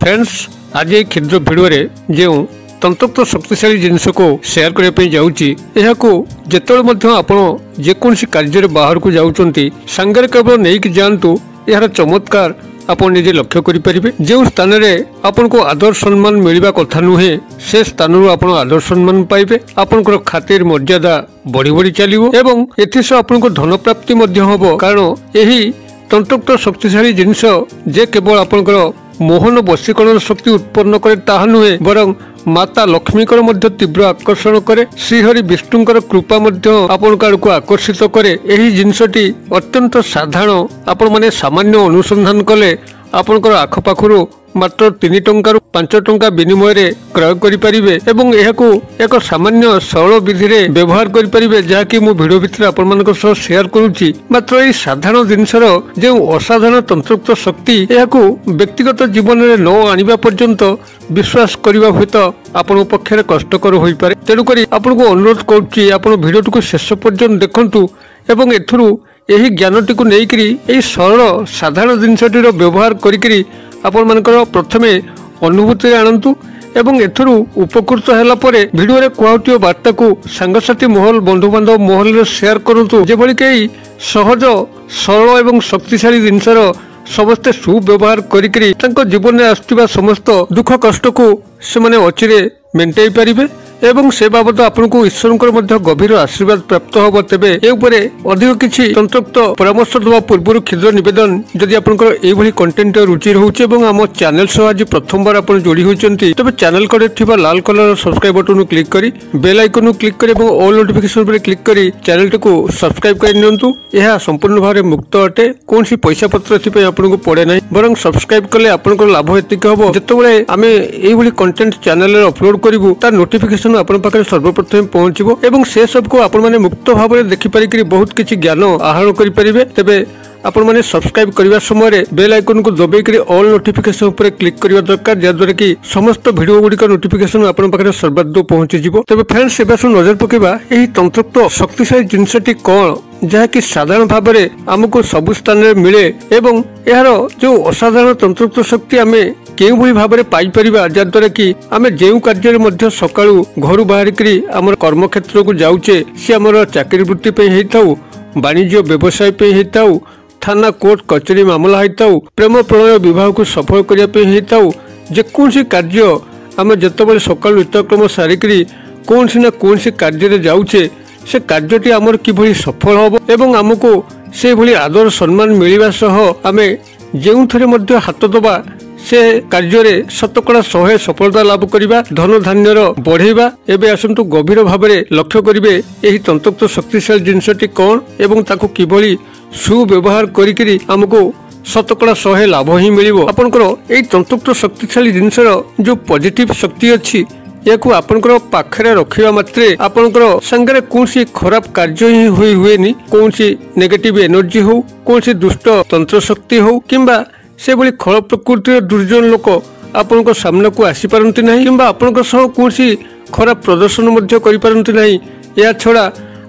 Friends आज ये क्षुद्र भिडियो जो तंत्रक्त शक्तिशाली जिनस को शेयर करने जाऊँगी जिते आप जेकोसी कार्य बाहर को जाऊँगी सांगे केवल नहीं जातु यार चमत्कार आप निजे लक्ष्य करेंगे जो स्थान में आपन को आदर सम्मान मिलवा कथा नुहे से स्थान आप आदर सम्मान पाइबे आपनकर खातिर मर्यादा बढ़ी बढ़ी चलो एवं एथिस आपन धन प्राप्ति हम कारण यही तंत्रक्त शक्तिशाली जिनस जे केवल आपनकर मोहन वशीकरण शक्ति उत्पन्न करे ताहा नुहे बरं माता लक्ष्मीकर मध्य तीव्र आकर्षण करे श्रीहरि विष्णुकर कृपा आपण को आकर्षित करे एही जिनसटी अत्यंत साधारण आपण माने सामान्य अनुसंधान कले आपनकर आखपाखरु मात्र 3 टंका 5 टंका विनिमय रे क्रय करि परिबे एवं एहाकू एक सामान्य सरल विधि रे व्यवहार करि परिबे जाकि मु वीडियो भितर आपण मानक सह शेयर करूची मात्र ए साधारण जिनसर जे असाधारण तंत्रक्त शक्ति एहाकू व्यक्तिगत जीवन रे न आनिबा पर्यंत विश्वास करिबा होत आपण पक्षरे कष्टकर होई पारे तेनु करी आपण को अनुरोध करूची आपण वीडियो को शेष पर्यंत देखंतु एवं एथुरु एही ज्ञानटी को नेइकरी एही सरल साधारण जिनसटी रो व्यवहार करिकरी आपण मानकर प्रथमे अनुभूति आणंतु एवं एथुरु उपकृत हैला परे वीडियो रे कुआउटियो वार्ता को सांगसाथी महल बंधु बांधव महल रे शेयर करंतु जेबळी केही सहज सरल एवं शक्तिशाली जिनसर समस्ते सुव्यवहार करिकरी तांको जीवन में आसुवा समस्त दुख कष्ट को से माने अचिरे मेंटेई परिबे एवं से बाबद आपको ईश्वर गभीर आशीर्वाद प्राप्त हम तेरे अधिक किसी तंत्रक्त परामर्श देवा पूर्व क्षुद्र नवेदन जदि आपंकर यही कंटेंट रुचि रोचे आम चैनल सह आज प्रथम बार आप जोड़ी होती तेज चैनल कड़े लाल कलर सब्सक्राइब बटन क्लिक करी बेल आइकन क्लिक करी ऑल नोटिफिकेशन पर क्लिक करी चैनल टी सब्सक्राइब कर यह संपूर्ण भाव मुक्त अटे कौन पैसा पत्र आपको पड़े ना बर सब्सक्राइब कले आप लाभ एतिक हम जिते आम यही कंटेंट चैनल अपलोड करूँ तार नोटिफिकेशन आपन पाखे सर्वप्रथम पहुंचबो एवं से सब को आपण माने मुक्त भाव में देखि पारिकरी बहुत किछि ज्ञान आहरण करि परिबे तेबे आपण माने सब्सक्राइब करबा समय रे बेल आइकन को दबाई करी ऑल नोटिफिकेशन ऊपर क्लिक करबा दरकार जद्वारा कि समस्त वीडियो गुडी का नोटिफिकेशन आपण पाखे सर्वाधिक पहुंची जिवो तेबे फ्रेंड्स एबा सु नजर पकेबा एही तंत्रक्त शक्तिशाली जिनसटी कोन जहा कि साधारण भाव में आमको सबु स्थान में मिले एवं यार जो असाधारण तंत्रक्त शक्ति आमे केउ भली भाव में पाई परिबा जद्वारा कि आमे जेउ कार्य मध्य सकाळु घर बाहर करी हमर कर्म क्षेत्र को जाउचे से हमर चाकरी वृत्ति पे हेताउ वाणिज्य व्यवसाय पे हेताउ थाना कोर्ट कचेरी मामला हेताउ प्रेम प्रणय विवाह को सफल करिया पे हेताउ जेकोसी कार्य आमे जतबेले सकाळु नित्यक्रम सारिकरी कोनसी ना कोनसी कार्य रे जाउचे से कार्यटी आमर किभली सफल हम एवं आमको से भली आदर सम्मान मिलवा सह आमे जेउ थरे मध्य हाथ दबा से कार्य रे शतकड़ा 100 सफलता लाभ करिबा धन धान्यर बढ़ेबा एबे आसंतु गभीर भाव में लक्ष्य करिवे एही तंत्रक्त शक्तिशाली जिनसटी कोन एवं ताको किभली सुव्यवहार करिकरी हमको शतकड़ा 100 लाभ ही मिलिबो आपनकर एही तंत्रक्त शक्तिशाली जिनसर जो पॉजिटिव शक्ति अछि याकू आपनकर पाखरे रखिबा मात्रे आपनकर संगे कोनसी खराब कार्य ही हुएनी कोनसी नेगेटिव एनर्जी हो कोनसी दुष्ट तंत्र शक्ति हो किंबा से भली खल प्रकृतिर दुर्जन लोक आपण सामना को आसी पारंती नहीं किंबा आपण कौन खराब प्रदर्शन करि पारंती नहीं या छड़ा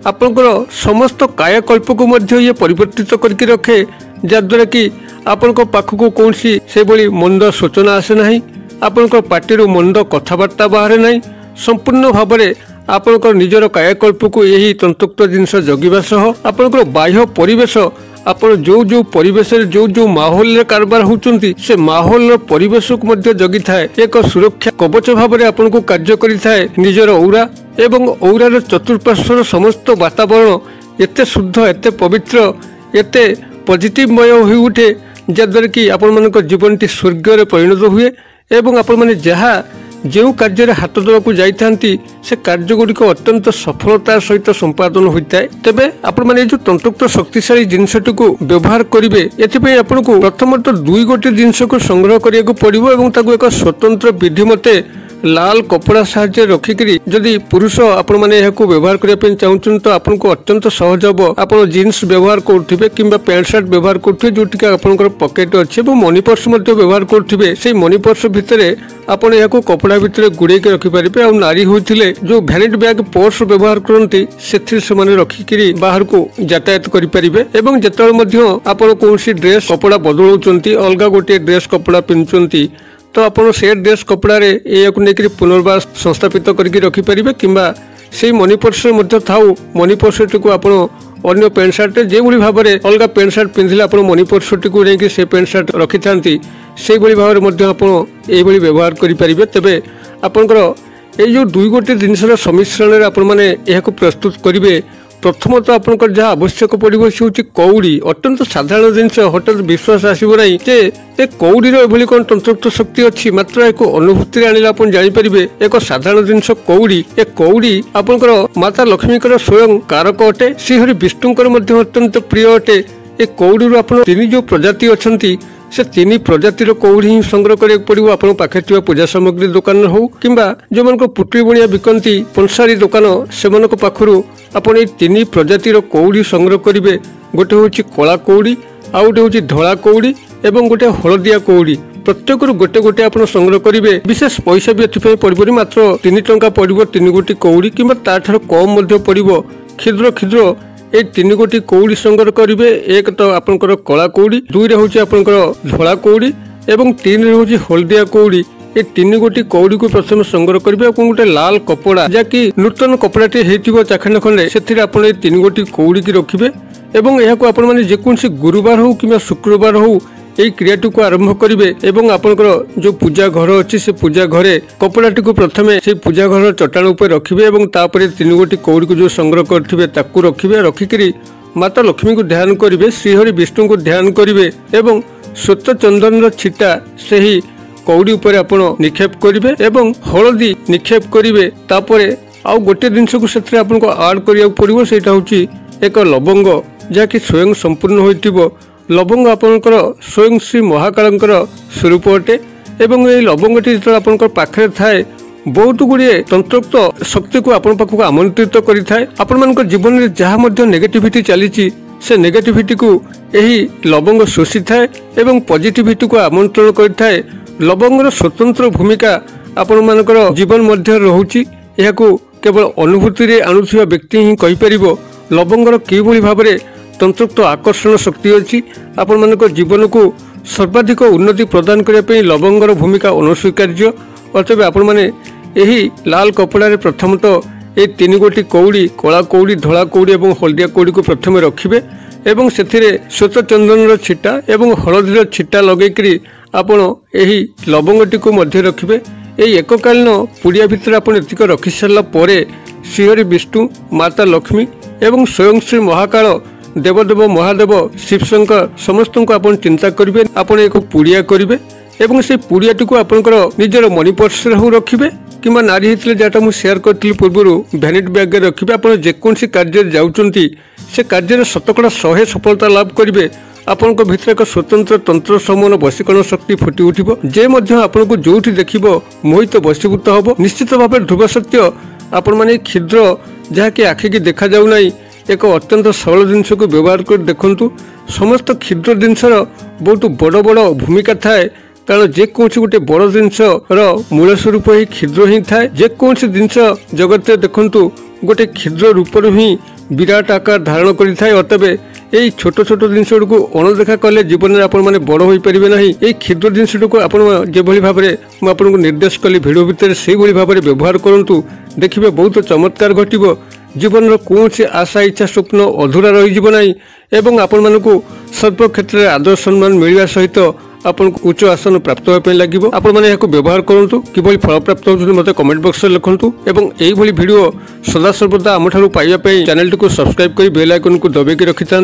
आपणकर समस्त कायाकल्प को मध्य ये परिवर्तित करके रखे जद्वारा कि आपण पाखक कौन से भली मंद सूचना आसे नहीं आपणकर पार्टी मंद कथबार्ता बाहर नहीं संपूर्ण भाव में आपणकर निजर कायाकल्प को यही तंत्रक्त जिनस जगिबा सह आपणकर बाह्य परिवेश आपण जो जो परिवेश जो जो माहौल रे कारबार होचंती से माहौल परिवेश को मध्य जगी थाए एक सुरक्षा कवच भाव में आपन को कार्य करि थाए निजर औरा एवं औरार चतुर्पार्श्वर समस्त वातावरण एते शुद्ध एते पवित्र एते पॉजिटिवमय होई उठे जद्वारा कि आपण मानक जीवनटी स्वर्ग रे परिणत हुए एवं आपण माने जहा जो कार्य हाथ देवाक जाती से कार्य गुड़िक अत्यंत सफलता सहित संपादन होता है तेबे आपण माने जो तंत्रक्त शक्तिशाली जिनसटी को व्यवहार करेंगे एथिपई आपण को प्रथमतः 2 गोटे जिनस को संग्रह करिया पड़िबो एवं ताको एक स्वतंत्र विधि मते लाल कपड़ा साहाय्य रखिकरी जदि पुरुष आपण माने एहाको व्यवहार करिया पे चाहुचन तो आपण को अत्यंत सहज हबो आपण जीन्स व्यवहार करथिबे किंबा पैंट शर्ट व्यवहार करथिबे जोटिका आपनकर पॉकेट अछि एवं मनी पर्स मध्ये व्यवहार करथिबे सेही मनी पर्स भितरे आपण एहाको कपड़ा भितरे गुड़े के रखि परिबे आ नारी होइथिले जो वैनिटी बैग पर्स व्यवहार करंती सेथि से माने रखिकरी बाहर को यातायात करि परिबे एवं जेतल मध्ये आपण कोनसी ड्रेस कपड़ा बदलौचंती अलगा गोटे ड्रेस कपड़ा पिनचंती तो आपड़ से ड्रेस कपड़े या पुनर्वार संस्थापित करके रखिपारे कि से मनी पर्स थाऊ मनी पर्स टी आप अन्य पैंट सार्ट जो भाव में अलग पैंट सार्ट पिंधिले आप मनी पर्स टी नहीं से पैंट सार्ट रखि था से भाव में आपड़ी व्यवहार करेंगे। तेरे आपंकर ये दुई गोटे जिनसर सम्मिश्रण आपने प्रस्तुत करेंगे। प्रथमतः आपंकर जहाँ आवश्यक पड़ो सी हूँ कौड़ी अत्यंत साधारण जिनस हठात विश्वास आसब ना जे कौड़ी एभली कौन तंत्रयुक्त शक्ति अच्छी मात्र एक अनुभूति आने आप जापर एक साधारण जिनस कौड़ी ए कौड़ी आपंकर माता लक्ष्मी स्वयं कारक अटे श्रीहरि विष्णुकर अत्यंत प्रिय अटे। ए कौड़ी आप जो प्रजाति अच्छा से तीन प्रजातिर कौड़ी ही संग्रह करा पड़ो आप पाखे पूजा सामग्री दुकान हो कि जो मान पुटली बुणिया बिकती पंसारी दुकान से पाखु आप तीन प्रजातिर कौड़ी संग्रह करेंगे। गोटे हूँ कला कौड़ी आ गोटे हूँ धला कौड़ी एवं गोटे हलदिया कौड़ी प्रत्येक गोटे गोटे आप संग्रह करेंगे। विशेष पैसा भी एथि पड़ोनी मात्र 3 टंका पड़ो 3 गोटी कौड़ी कि कम पड़ो क्षुद्र क्षुद्र ये 3 गोटी कौड़ी संग्रह करेंगे। एक तो आपंकर कला कौड़ी दुई हूँ आपंकर धला कौड़ी एवं 3 हूँ हलदिया कौड़ी ये 3 गोटी कौड़ी को प्रथम संग्रह करेंगे। गोटे लाल कपड़ा जहाँकि नूतन कपड़ाटे हो चाखंड खंडे से 3 गोटी कौड़ी की रखिए एवं यहाँ आपण मैंने जेकोसी गुरुवार हो कि शुक्रवार हो यही क्रियाटी को आरंभ करेंगे। एवं आपंकर जो पूजा घर अच्छी से पूजा घरे कपड़ाटी को प्रथम से पूजा घर चट्टाण उपर रखिए और तापर 3 गोटी कौड़ी को जो संग्रह करेंगे ताकू रखिए। रखिकी माता लक्ष्मी को ध्यान करेंगे श्रीहरि विष्णु को ध्यान करेंगे एवं श्वेत चंदन छिटा से ही कौड़ी उपर आप निक्षेप करेंगे एवं हलदी निक्षेप करेंगे। तापर आउ गोटे जिनस को से आड करा पड़ो से एक लवंग जहाँकि स्वयं संपूर्ण हो लवंग आपंकर स्वयं श्री महाकालंकर स्वरूप अटे एवं ये लवंगटी जो आपंकर पाखे थाए बहुत गुड़िए तंत्रोक्त शक्ति को आपण पाखक आमंत्रित करें। आपण मान जीवन में जहाँ नेगेटिविटी चली से नेगेटिविटी को यही लवंग शोषी थाए एवं पॉजिटिविटी को आमंत्रण करें। लवंगर स्वतंत्र भूमिका आपण मानकर जीवन मध्य रहुची यह केवल अनुभूति आणुवा व्यक्ति ही कहीपर लवंगर किभली भाव में तंत्रोक्त आकर्षण शक्ति अच्छी आपण मान जीवन को सर्वाधिक उन्नति प्रदान करने लवंगर भूमिका अनस्वीकार्य। अतएव आपण मैंने यही लाल कपड़े प्रथमतः ये 3 गोटी कौड़ी कला कौड़ी धला कौड़ी और हलदिया कौड़ी को प्रथम रखिए एवं से श्वेत चंदन छिटा एवं हलदीर छिटा लगेकरी आपण यही लवंगटी को मध्य रखिए। यही एककालीन पुड़िया भितर आप रखि सारा श्रीहरि विष्णु माता लक्ष्मी एवं स्वयं श्री महाकाल देवदेव महादेव शिवशंकर समस्त को आप चिंता करेंगे। आप एक पुड़िया करेंगे एवं से पुड़ियाटी को आपंकर निजर मनी पर्स रखिए कि नारी होते जहाँ मुझे सेयार करी पूर्व भैनिटी बैग रखिए। आप जेकोसी कार्य जाऊँच से कार्य शतकड़ा 100 सफलता लाभ करेंगे। आपण भीतर एक स्वतंत्र तंत्र समूह वशीकरण शक्ति फुटी उठिब जे आपन को जो देखिब मोहित वशीभूत हम। निश्चित भाव ध्रुव सत्य आपण मैंने क्षुद्र जहाँकि आखि की देखा जाऊ नहीं एक अत्यंत सरल जिनस को व्यवहार कर देखु। समस्त क्षुद्र जिनसर बहुत बड़ बड़ भूमिका थाए कारण जेकोसी गोटे बड़ जिनस मूल स्वरूप ही क्षुद्र ही थाए। जेकोसी जिनस जगत देखु गोटे क्षुद्र रूप ही विराट आकार धारण करें। अतएव यही छोट छोट जिनस को अणदेखा कले जीवन में आपण मैंने बड़ हो पारे ना। यही क्षुद्र जिनस को आप जो भाव में मुझे निर्देश कली भिड भितर से भाव में व्यवहार करूँ देखिए बहुत चमत्कार घटव। जीवन कौन से आशा इच्छा स्वप्न अधूरा रही एवं आपण मानक सर्व क्षेत्र में आदर सम्मान मिलवा सहित आपन उच्च आसन प्राप्त होगा लगे। आपण मैंने व्यवहार करूँ किभली फल प्राप्त होती मत कमेंट बॉक्स में लिखुँ एवं यही वीडियो सदा सर्वदा आम ठारू पाइबापी चैनल को सब्सक्राइब कर बेल आइकन को दबाई रखि था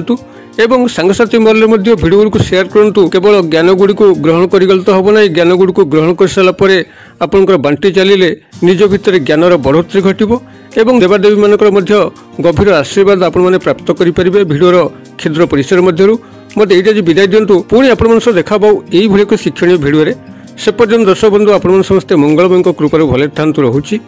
एवं सांगसाथी मल्ले भिडियो को शेयर करूँ। केवल ज्ञान गुड़ी को ग्रहण करगले तो हम ना ज्ञान गुड़ी को ग्रहण कर सारापर आपंकर बांटी चलिए निज भितर ज्ञानर बढ़ोतरी घटव एवं देवादेवी मानकर गभीर आशीर्वाद आपण मैंने प्राप्त करेंगे। भिडियोर क्षुद्र परिसर मध्य मत ये विदाय दिंतु पुणी आपण देखा यही एक शिक्षणीय भिडियो से पर्यटन दर्शक बंधु आपण समस्ते मंगलमय कृपार भले था रहुची।